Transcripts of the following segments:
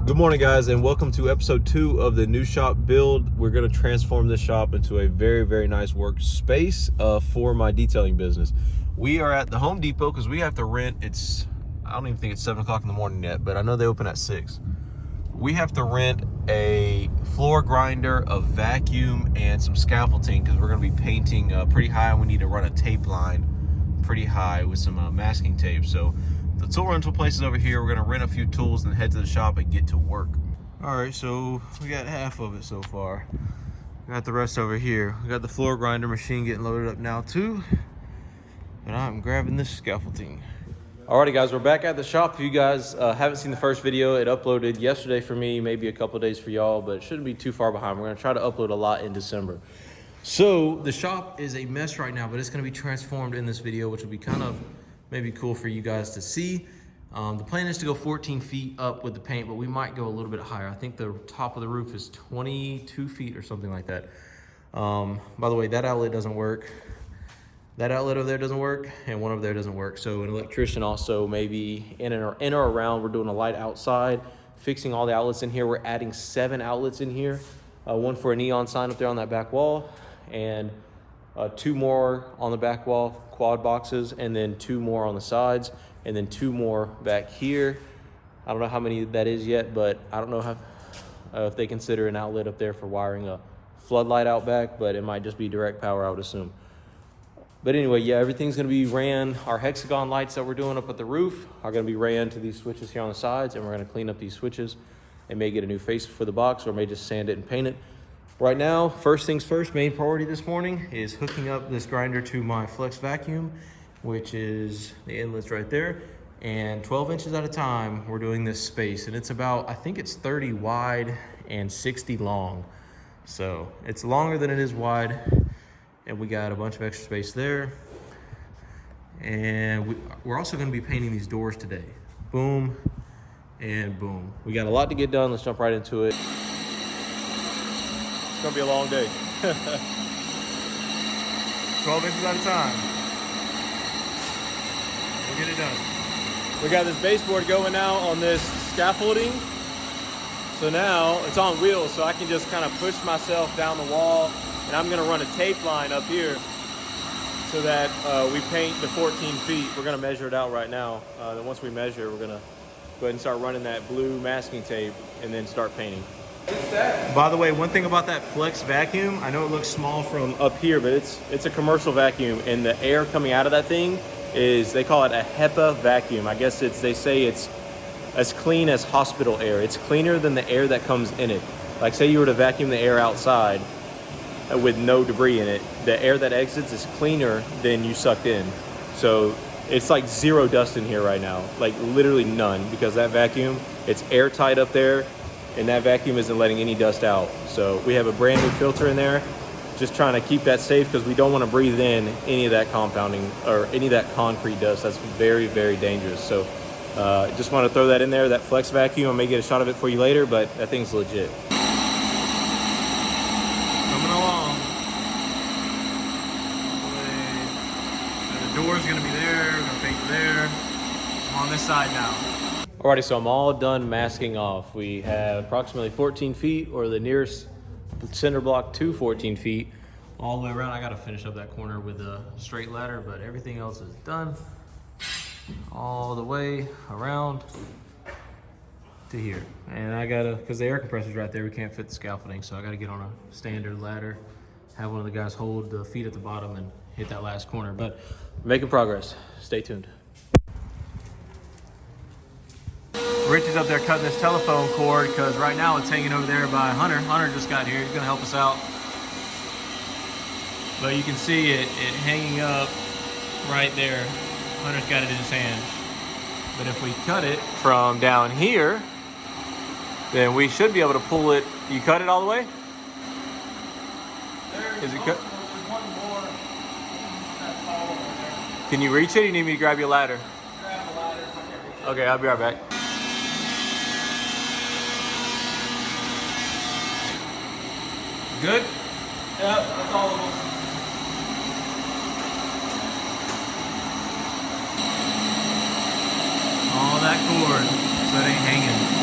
Good morning, guys, and welcome to episode 2 of the new shop build. We're going to transform this shop into a very, very nice workspace for my detailing business. We are at the Home Depot because we have to rent. I don't even think it's 7 o'clock in the morning yet, but I know they open at 6. We have to rent a floor grinder, a vacuum, and some scaffolding because we're going to be painting pretty high, and we need to run a tape line pretty high with some masking tape. So the tool rental place is over here. We're gonna rent a few tools and head to the shop and get to work. All right, so we got half of it so far. We got the rest over here. We got the floor grinder machine getting loaded up now too. And I'm grabbing this scaffolding. Alrighty, guys, we're back at the shop. If you guys haven't seen the first video, it uploaded yesterday for me, maybe a couple days for y'all, but it shouldn't be too far behind. We're gonna try to upload a lot in December. So the shop is a mess right now, but it's gonna be transformed in this video, which will be kind of maybe cool for you guys to see. The plan is to go 14 feet up with the paint, but we might go a little bit higher. I think the top of the roof is 22 feet or something like that. By the way, that outlet doesn't work. That outlet over there doesn't work, and one over there doesn't work. So an electrician also maybe in or around. We're doing a light outside, fixing all the outlets in here. We're adding 7 outlets in here. One for a neon sign up there on that back wall, and 2 more on the back wall, quad boxes, and then 2 more on the sides, and then 2 more back here. I don't know how many that is yet, but I don't know if they consider an outlet up there for wiring a floodlight out back, but it might just be direct power, I would assume. But anyway, yeah, everything's gonna be ran. Our hexagon lights that we're doing up at the roof are gonna be ran to these switches here on the sides, and we're gonna clean up these switches and may get a new face for the box, or may just sand it and paint it. Right now, first things first, main priority this morning is hooking up this grinder to my flex vacuum, which is the inlets right there. And 12 inches at a time, we're doing this space. And it's about, I think it's 30 wide and 60 long. So it's longer than it is wide. And we got a bunch of extra space there. And we're also gonna be painting these doors today. Boom and boom. We got a lot to get done. Let's jump right into it. It's gonna be a long day. 12 inches at a time. We'll get it done. We got this baseboard going now on this scaffolding. So now it's on wheels, so I can just kind of push myself down the wall, and I'm gonna run a tape line up here so that we paint the 14 feet. We're gonna measure it out right now. Then once we measure, we're gonna go ahead and start running that blue masking tape and then start painting. By the way, one thing about that flex vacuum, I know it looks small from up here, but it's a commercial vacuum, and the air coming out of that thing is, they call it a HEPA vacuum. I guess they say it's as clean as hospital air. It's cleaner than the air that comes in it. Like, say you were to vacuum the air outside with no debris in it, the air that exits is cleaner than you sucked in. So it's like 0 dust in here right now, like literally none, because that vacuum, it's airtight up there, and that vacuum isn't letting any dust out. So we have a brand new filter in there, just trying to keep that safe, because we don't want to breathe in any of that compounding or any of that concrete dust. That's very, very dangerous. So just want to throw that in there, that flex vacuum. I may get a shot of it for you later, but that thing's legit. Coming along. The door's gonna be there, we're gonna paint there. I'm on this side now. Alrighty, so I'm all done masking off. We have approximately 14 feet, or the nearest cinder block to 14 feet, all the way around. I gotta finish up that corner with a straight ladder, but everything else is done. All the way around to here. And I gotta, because the air compressor's right there, we can't fit the scaffolding, so I gotta get on a standard ladder, have one of the guys hold the feet at the bottom and hit that last corner. But we're making progress. Stay tuned. Rich is up there cutting this telephone cord because right now it's hanging over there by Hunter. Hunter just got here. He's gonna help us out. But you can see it hanging up right there. Hunter's got it in his hand. But if we cut it from down here, then we should be able to pull it. You cut it all the way? Is it cut? One more that's all over there. Can you reach it or you need me to grab your ladder? Grab the ladder. Okay, I'll be right back. Good? Yep, that's all of them. All that cord, so it ain't hanging.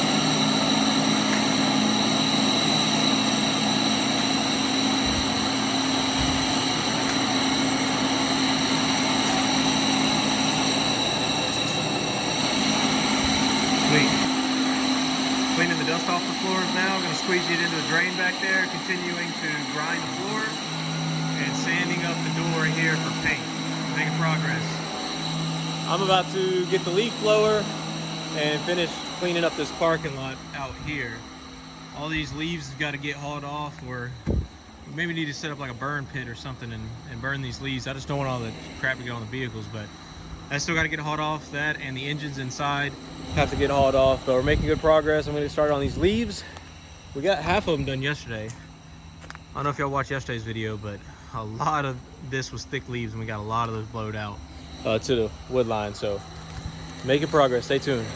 Sweet. Cleaning the dust off the floors now. I'm going to squeeze it into the drain back there, continuing to grind the floor and sanding up the door here for paint. Making progress. I'm about to get the leaf blower and finish cleaning up this parking lot out here. All these leaves have got to get hauled off, or maybe need to set up like a burn pit or something and burn these leaves. I just don't want all the crap to get on the vehicles, but I still got to get hauled off. That and the engines inside have to get hauled off, but we're making good progress. I'm going to start on these leaves. We got half of them done yesterday. I don't know if y'all watched yesterday's video, but a lot of this was thick leaves and we got a lot of those blowed out to the wood line. So making progress. Stay tuned.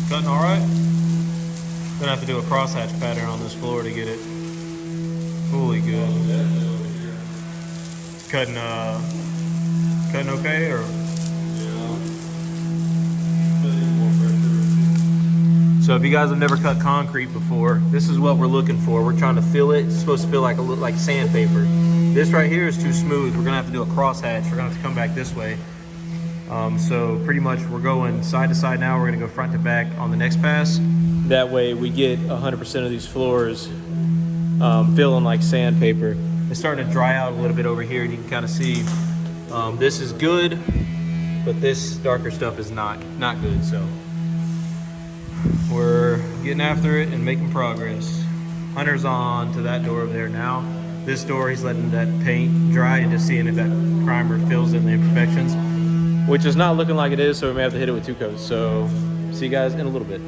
Cutting all right? Gonna have to do a crosshatch pattern on this floor to get it fully good. Cutting, cutting okay, or? So if you guys have never cut concrete before, this is what we're looking for. We're trying to fill it. It's supposed to feel like like sandpaper. This right here is too smooth. We're gonna have to do a crosshatch. We're gonna have to come back this way. So pretty much we're going side to side now. We're gonna go front to back on the next pass. That way we get 100% of these floors feeling like sandpaper. It's starting to dry out a little bit over here, and you can kind of see this is good, but this darker stuff is not good. So we're getting after it and making progress. Hunter's on to that door over there now. This door, he's letting that paint dry and just seeing if that primer fills in the imperfections, which is not looking like it is, so we may have to hit it with 2 coats. So see you guys in a little bit.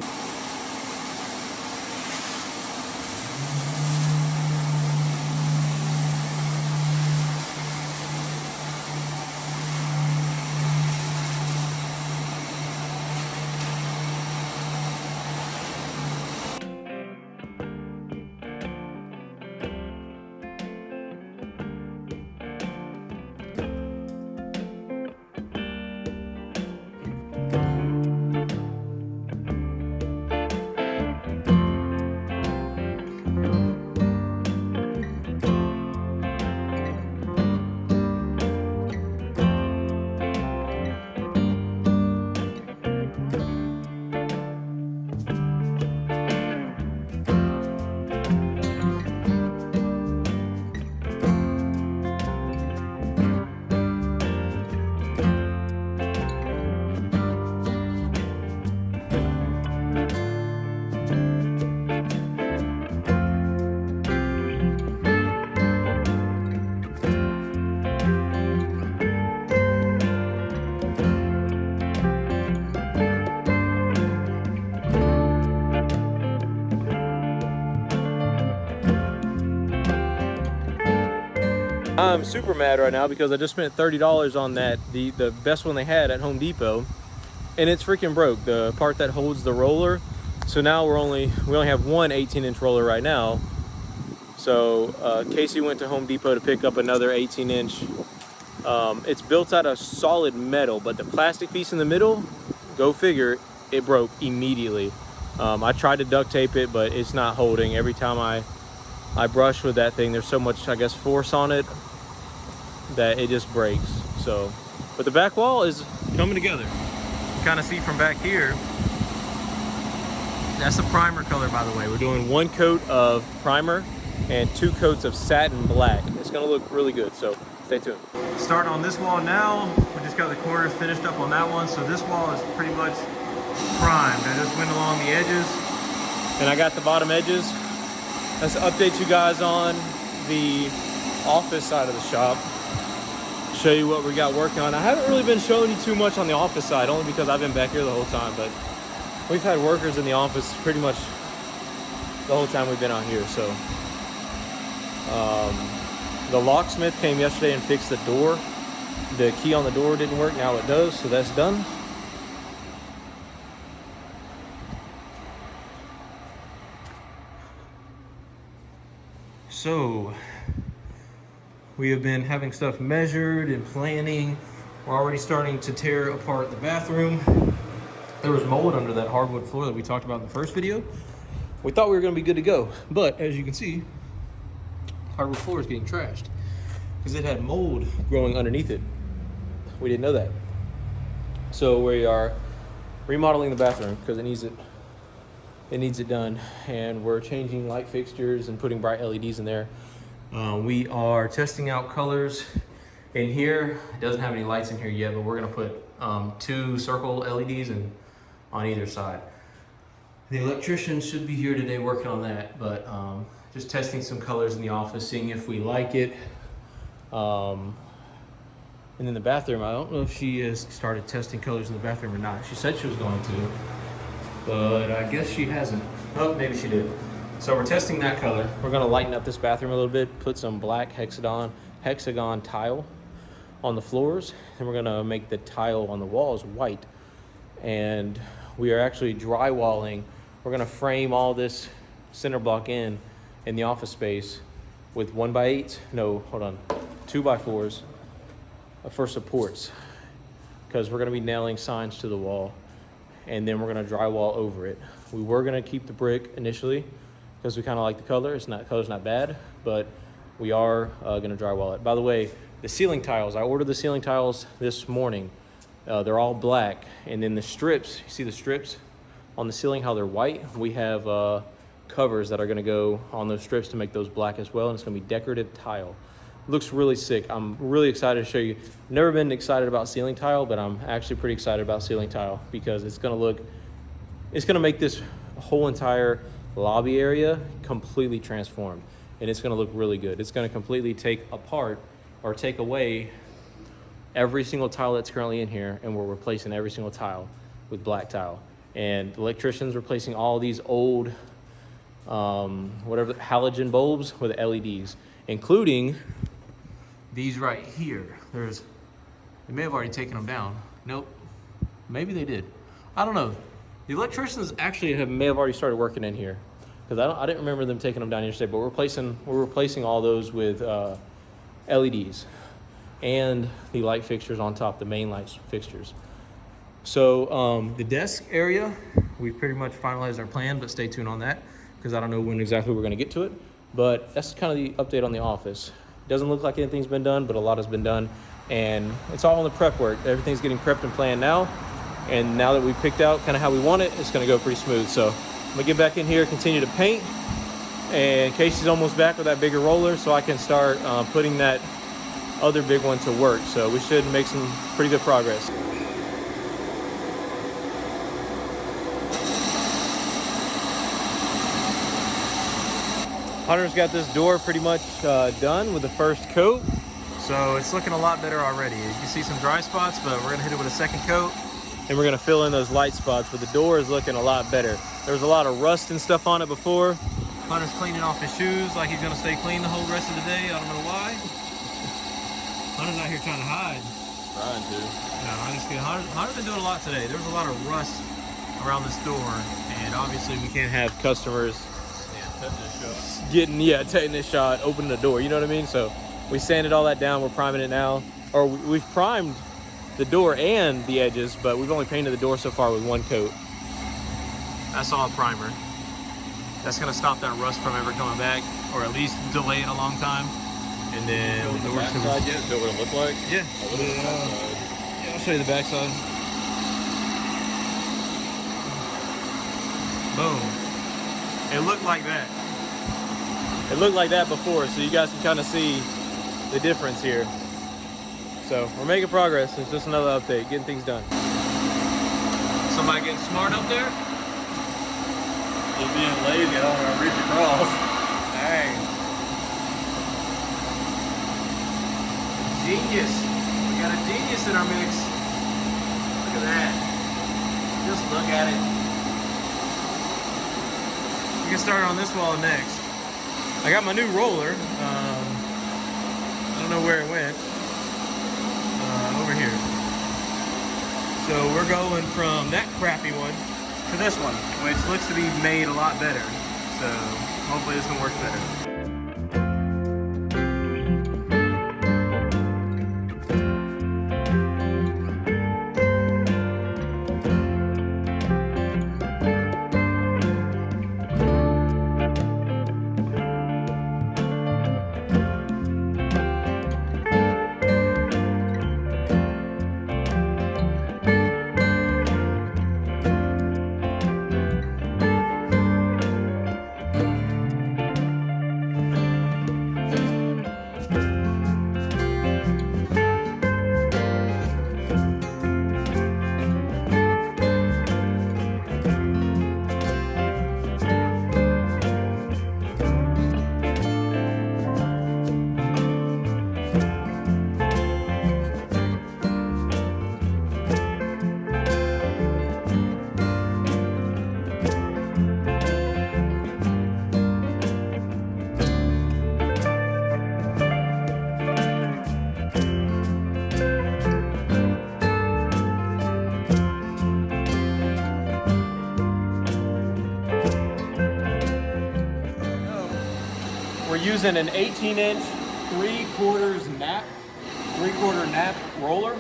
I'm super mad right now because I just spent $30 on that, the best one they had at Home Depot, and it's freaking broke, the part that holds the roller. So now we only have one 18-inch roller right now. So Casey went to Home Depot to pick up another 18-inch. It's built out of solid metal, but the plastic piece in the middle, go figure, it broke immediately. I tried to duct tape it, but it's not holding. Every time I brush with that thing, there's so much, I guess, force on it that it just breaks. So, but the back wall is coming together. You kind of see from back here, that's the primer color, by the way. We're doing 1 coat of primer and 2 coats of satin black. It's gonna look really good, so stay tuned. Starting on this wall now, we just got the corner floors finished up on that one, so this wall is pretty much primed. I just went along the edges, and I got the bottom edges. Let's update you guys on the office side of the shop. Show you what we got working on. I haven't really been showing you too much on the office side, only because I've been back here the whole time, but we've had workers in the office pretty much the whole time we've been out here. So the locksmith came yesterday and fixed the door. The key on the door didn't work, now it does, so that's done. So we have been having stuff measured and planning. We're already starting to tear apart the bathroom. There was mold under that hardwood floor that we talked about in the first video. We thought we were gonna be good to go, but as you can see, hardwood floor is getting trashed because it had mold growing underneath it. We didn't know that. So we are remodeling the bathroom because it needs it done, and we're changing light fixtures and putting bright LEDs in there. We are testing out colors in here. It doesn't have any lights in here yet, but we're gonna put 2 circle LEDs on either side. The electrician should be here today working on that, but just testing some colors in the office, seeing if we like it. And in the bathroom, I don't know if she has started testing colors in the bathroom or not. She said she was going to, but I guess she hasn't. Oh, maybe she did. So we're testing that color. We're gonna lighten up this bathroom a little bit, put some black hexagon tile on the floors, and we're gonna make the tile on the walls white. And we are actually drywalling. We're gonna frame all this center block in the office space with 2x4s for supports, because we're going to be nailing signs to the wall, and then we're going to drywall over it. We were going to keep the brick initially because we kind of like the color. Color's not bad, but we are going to drywall it. By the way, the ceiling tiles, I ordered the ceiling tiles this morning. They're all black, and then the strips, you see the strips on the ceiling, how they're white? We have covers that are going to go on those strips to make those black as well, and it's going to be decorative tile. Looks really sick. I'm really excited to show you. Never been excited about ceiling tile, but I'm actually pretty excited about ceiling tile because it's gonna make this whole entire lobby area completely transformed, and it's gonna look really good. It's gonna completely take apart or take away every single tile that's currently in here, and we're replacing every single tile with black tile. And the electrician's replacing all these old halogen bulbs with LEDs, including these right here. They may have already taken them down. Nope, maybe they did. I don't know. The electricians actually may have already started working in here, because I didn't remember them taking them down yesterday. But we're replacing all those with LEDs and the light fixtures on top, the main light fixtures. So the desk area, we pretty much finalized our plan, but stay tuned on that because I don't know when exactly we're going to get to it. But that's kind of the update on the office. Doesn't look like anything's been done, but a lot has been done, and it's all in the prep work. Everything's getting prepped and planned now, and now that we picked out kind of how we want it, it's going to go pretty smooth. So I'm gonna get back in here, continue to paint, and Casey's almost back with that bigger roller, so I can start putting that other big one to work. So we should make some pretty good progress. Hunter's got this door pretty much done with the first coat, so it's looking a lot better already. You can see some dry spots, but we're gonna hit it with a second coat, and we're gonna fill in those light spots, but the door is looking a lot better. There was a lot of rust and stuff on it before. Hunter's cleaning off his shoes like he's gonna stay clean the whole rest of the day. I don't know why. Hunter's out here trying to hide. Trying to. No, I'm just kidding. Hunter's been doing a lot today. There was a lot of rust around this door, and obviously we can't have customers taking this shot, opening the door, you know what I mean? So we sanded all that down, we're priming it now. Or we've primed the door and the edges, but we've only painted the door so far with one coat. That's all primer. That's gonna stop that rust from ever coming back, or at least delay it a long time. And then the door's gonna be... Show what it looked like? Yeah. Yeah, I'll show you the backside. Boom. It looked like that. It looked like that before, so you guys can kind of see the difference here. So we're making progress. It's just another update, getting things done. Somebody getting smart up there? Just being lazy, I don't want to reach across. Dang. Genius. We got a genius in our mix. Look at that. Just look at it. We can start on this wall next. I got my new roller. I don't know where it went. Over here. So we're going from that crappy one to this one, which looks to be made a lot better. So hopefully this one works better. We're using an 18-inch, 3/4 nap roller,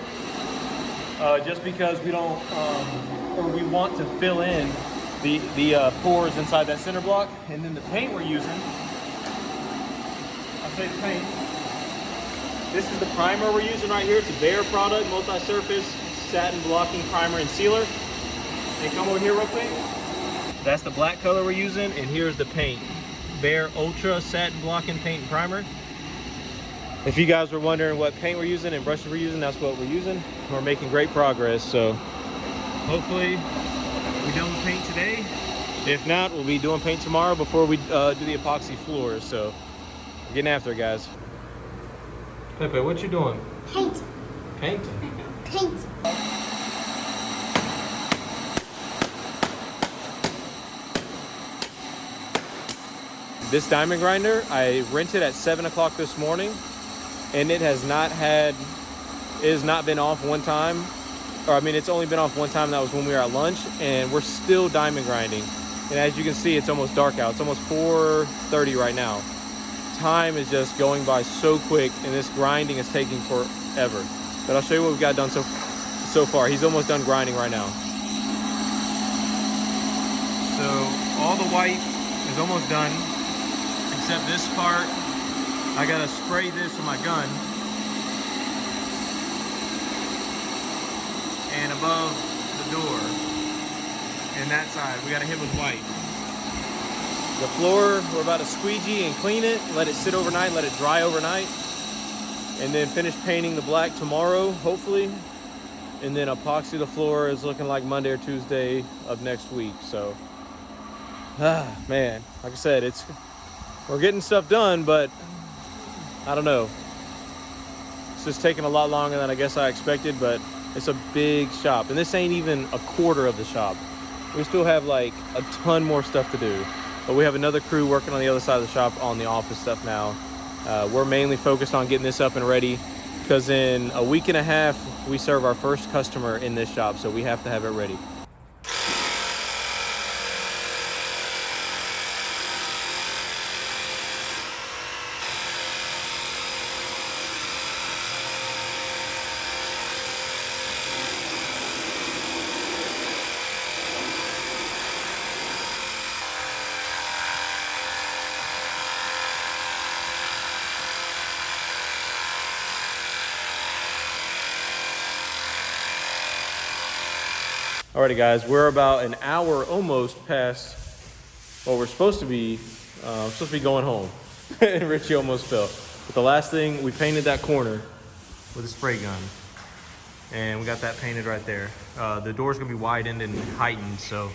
just because we don't, or we want to fill in the pores inside that center block. And then the paint we're using, I'll say the paint. This is the primer we're using right here. It's a Behr product, multi-surface satin blocking primer and sealer. And come over here real quick. That's the black color we're using, and here's the paint. Behr Ultra Satin Blocking Paint and Primer. If you guys were wondering what paint we're using and brushes we're using, that's what we're using. We're making great progress, so hopefully we're done with paint today. If not, we'll be doing paint tomorrow before we do the epoxy floors. So we're getting after it, guys. Pepe, what you doing? Paint. Painting? Paint. This diamond grinder, I rented at 7 o'clock this morning, and it has not been off one time. Or I mean, it's only been off one time, that was when we were at lunch, and we're still diamond grinding. And as you can see, it's almost dark out. It's almost 4:30 right now. Time is just going by so quick, and this grinding is taking forever. But I'll show you what we've got done so far. He's almost done grinding right now. So all the white is almost done. Except this part, I gotta spray this with my gun. And above the door, and that side, we gotta hit with white. The floor, we're about to squeegee and clean it, let it sit overnight, let it dry overnight. And then finish painting the black tomorrow, hopefully. And then epoxy the floor is looking like Monday or Tuesday of next week, so. Man, like I said, we're getting stuff done, but I don't know. It's just taking a lot longer than I guess I expected, but it's a big shop. And this ain't even a quarter of the shop. We still have like a ton more stuff to do. But we have another crew working on the other side of the shop on the office stuff now. We're mainly focused on getting this up and ready because in a week and a half, we serve our first customer in this shop, so we have to have it ready. Alrighty guys, we're about an hour almost past what we're supposed to be going home. And Richie almost fell. But the last thing, we painted that corner. with a spray gun. And we got that painted right there. The door's gonna be widened and heightened, so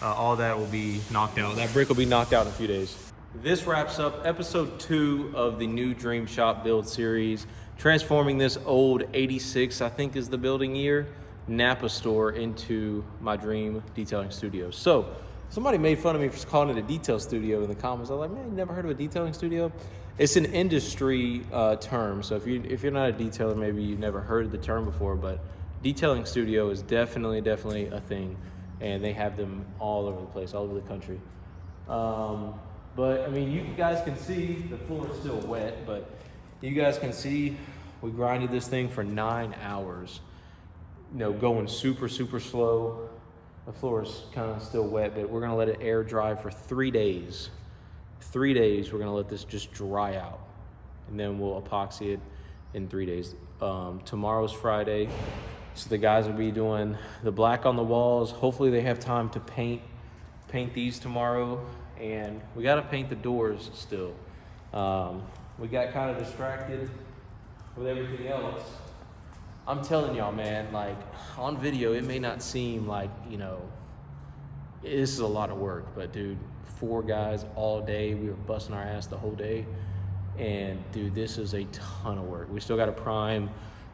all that will be knocked out. That brick will be knocked out in a few days. This wraps up episode 2 of the new Dream Shop Build series, transforming this old 86, I think is the building year, NAPA store into my dream detailing studio. So somebody made fun of me for calling it a detail studio in the comments. I was like, man, you never heard of a detailing studio? It's an industry term. So if you're not a detailer, maybe you've never heard the term before, but detailing studio is definitely a thing. And they have them all over the place, all over the country. But I mean, you guys can see the floor is still wet, but you guys can see we grinded this thing for 9 hours. You know, going super slow. The floor is kind of still wet, but we're gonna let it air dry for 3 days. 3 days, we're gonna let this just dry out, and then we'll epoxy it in 3 days. Tomorrow's Friday, so the guys will be doing the black on the walls. Hopefully they have time to paint these tomorrow, and we gotta paint the doors still. We got kind of distracted with everything else. I'm telling y'all, man, like on video, it may not seem like, you know, this is a lot of work, but dude, 4 guys all day. We were busting our ass the whole day. And dude, this is a ton of work. We still got to prime.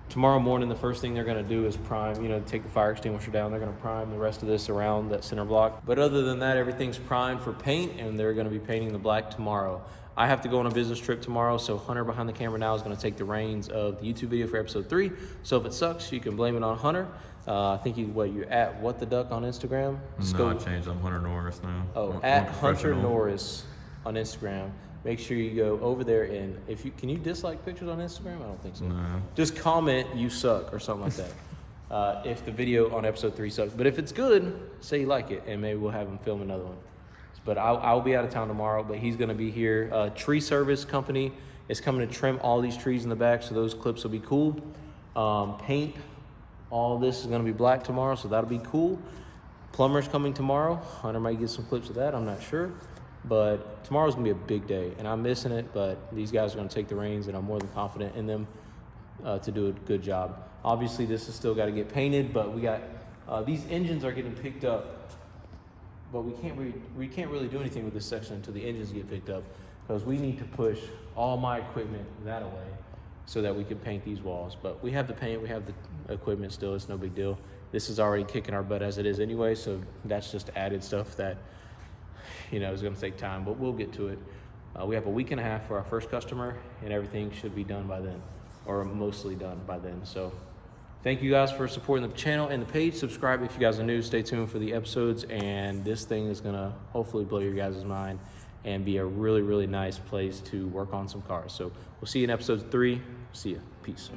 Tomorrow morning, the first thing they're going to do is prime, you know, take the fire extinguisher down. They're going to prime the rest of this around that center block. But other than that, everything's primed for paint, and they're going to be painting the black tomorrow. I have to go on a business trip tomorrow, so Hunter behind the camera now is going to take the reins of the YouTube video for episode 3. So if it sucks, you can blame it on Hunter. I think you're at What the Duck on Instagram. No, I changed. I'm Hunter Norris now. Oh, at Hunter Norris on Instagram. Make sure you go over there, and can you dislike pictures on Instagram? I don't think so. No. Just comment you suck or something like that. If the video on episode 3 sucks, but if it's good, say you like it, and maybe we'll have him film another one. But I'll be out of town tomorrow, but he's gonna be here. Tree service company is coming to trim all these trees in the back, so those clips will be cool. Paint, all this is gonna be black tomorrow, so that'll be cool. Plumber's coming tomorrow. Hunter might get some clips of that, I'm not sure. But tomorrow's gonna be a big day, and I'm missing it, but these guys are gonna take the reins, and I'm more than confident in them to do a good job. Obviously, this has still gotta get painted, but we got, these engines are getting picked up, but we can't really do anything with this section until the engines get picked up, because we need to push all my equipment that away so that we can paint these walls. But we have the paint, we have the equipment still, it's no big deal. This is already kicking our butt as it is anyway, so that's just added stuff that, you know, is gonna take time, but we'll get to it. We have a week and a half for our first customer, and everything should be done by then, or mostly done by then. So thank you guys for supporting the channel and the page. Subscribe if you guys are new. Stay tuned for the episodes, and this thing is gonna hopefully blow your guys' mind and be a really nice place to work on some cars. So we'll see you in episode 3. See ya. Peace.